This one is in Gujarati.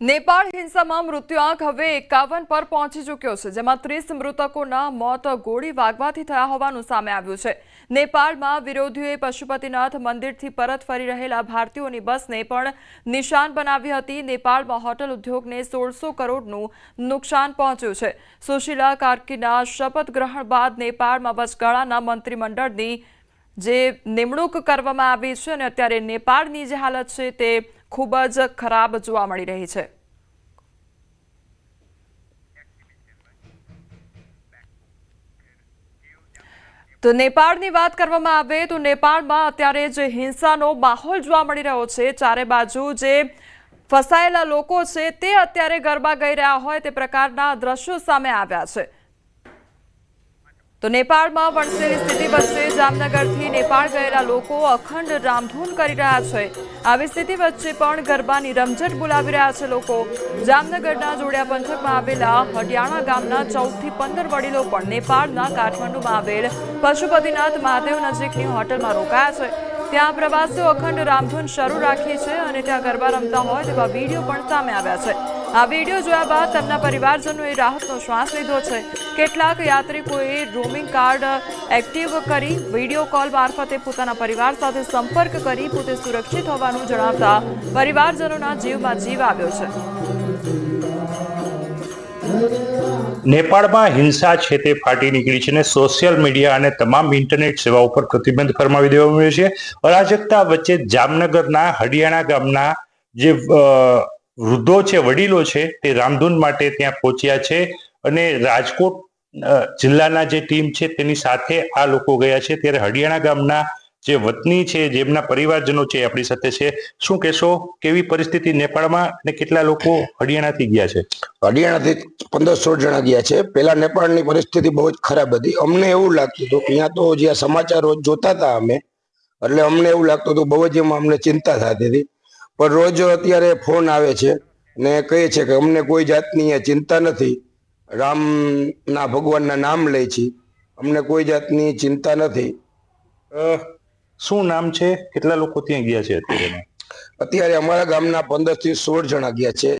नेपाળ હિંસામાં મૃત્યુઆંક હવે 51 પર પહોંચી ચૂક્યો છે, જેમાં 30 મૃતકોના મોત ગોળી વાગવાથી થયા હોવાનું સામે આવ્યું છે। નેપાળમાં વિરોધીઓએ પશુપતિનાથ મંદિરથી પરત ફરી રહેલા ભારતીયોની બસને પણ નિશાન બનાવી હતી। નેપાળમાં હોટલ ઉદ્યોગને 1600 કરોડનું નુકસાન પહોંચ્યું છે। સુશીલા કાર્કીના શપથ ગ્રહણ બાદ નેપાળમાં વચગાળાના મંત્રીમંડળની જે નિમણૂક કરવામાં આવી છે અને અત્યારે નેપાળની જે હાલત છે તે ખૂબ જ ખરાબ જોવા મળી રહી છે। તો નેપાળની વાત કરવામાં આવે તો નેપાળમાં અત્યારે જે હિંસાનો માહોલ જોવા મળી રહ્યો છે, ચારે બાજુ જે ફસાયેલા લોકો છે તે અત્યારે ગરબા ગાઈ રહ્યા હોય તે પ્રકારના દ્રશ્યો સામે આવ્યા છે। તો નેપાળમાં વણસેલી સ્થિતિ વચ્ચે જામનગરથી નેપાળ ગયેલા લોકો અખંડ રામધૂન કરી રહ્યા છે। આવી સ્થિતિ વચ્ચે પણ ગરબાની રમઝટ બોલાવી રહ્યા છે લોકો। જામનગરના જોડિયા પંથકમાં આવેલા હડિયાણા ગામના 14 થી 15 વડીલો પણ નેપાળના કાઠમંડુમાં આવેલ પશુપતિનાથ મહાદેવ નજીકની હોટલમાં રોકાયા છે। ત્યાં પ્રવાસીઓ અખંડ રામધૂન શરૂ રાખી છે અને ત્યાં ગરબા રમતા હોય તેવા વિડીયો પણ સામે આવ્યા છે। આ વિડીયો જોયા બાદ તેમના પરિવારજનોએ રાહતનો શ્વાસ લીધો છે। કેટલાક યાત્રિકોએ રોમિંગ કાર્ડ એક્ટિવ કરી વિડીયો કોલ મારફતે પોતાના પરિવાર સાથે સંપર્ક કરી પોતે સુરક્ષિત હોવાનું જણાવતા પરિવારજનોના જીવમાં જીવ આવ્યો છે। નેપાળમાં હિંસા છે તે ફાટી નીકળી છે અને સોશિયલ મીડિયા અને તમામ ઇન્ટરનેટ સેવાઓ પર પ્રતિબંધ ફરમાવી દેવામાં આવ્યો છે। અરાજકતા વચ્ચે જામનગરના હડિયાણા ગામના જે વૃદ્ધો છે, વડીલો છે, તે રામધૂન માટે ત્યાં પહોંચ્યા છે અને રાજકોટ જિલ્લાના જે ટીમ છે તેની સાથે આ લોકો ગયા છે। ત્યારે હડિયાણા ગામના જે વતની છે, જેમના પરિવારજનો છે, આપણી સાથે છે। શું કહેશો, કેવી પરિસ્થિતિ નેપાળમાં અને કેટલા લોકો હડિયાણાથી ગયા છે? હરિયાણાથી 15-16 જણા ગયા છે। પહેલા નેપાળની પરિસ્થિતિ બહુ જ ખરાબ હતી। અમને એવું લાગતું હતું કે અહીંયા તો જે સમાચાર રોજ જોતા હતા અમે, એટલે અમને એવું લાગતું હતું બહુ જ એમાં અમને ચિંતા થતી હતી। પણ રોજ અત્યારે ફોન આવે છે ને કહે છે કે અમને કોઈ જાતની ચિંતા નથી, રામના ભગવાનના નામ લે છે, અમને કોઈ જાતની ચિંતા નથી। શું નામ છે? કેટલા લોકો ત્યાં ગયા છે અત્યારે? અત્યારે અમારા ગામના 15 થી 16 જણા ગયા છે।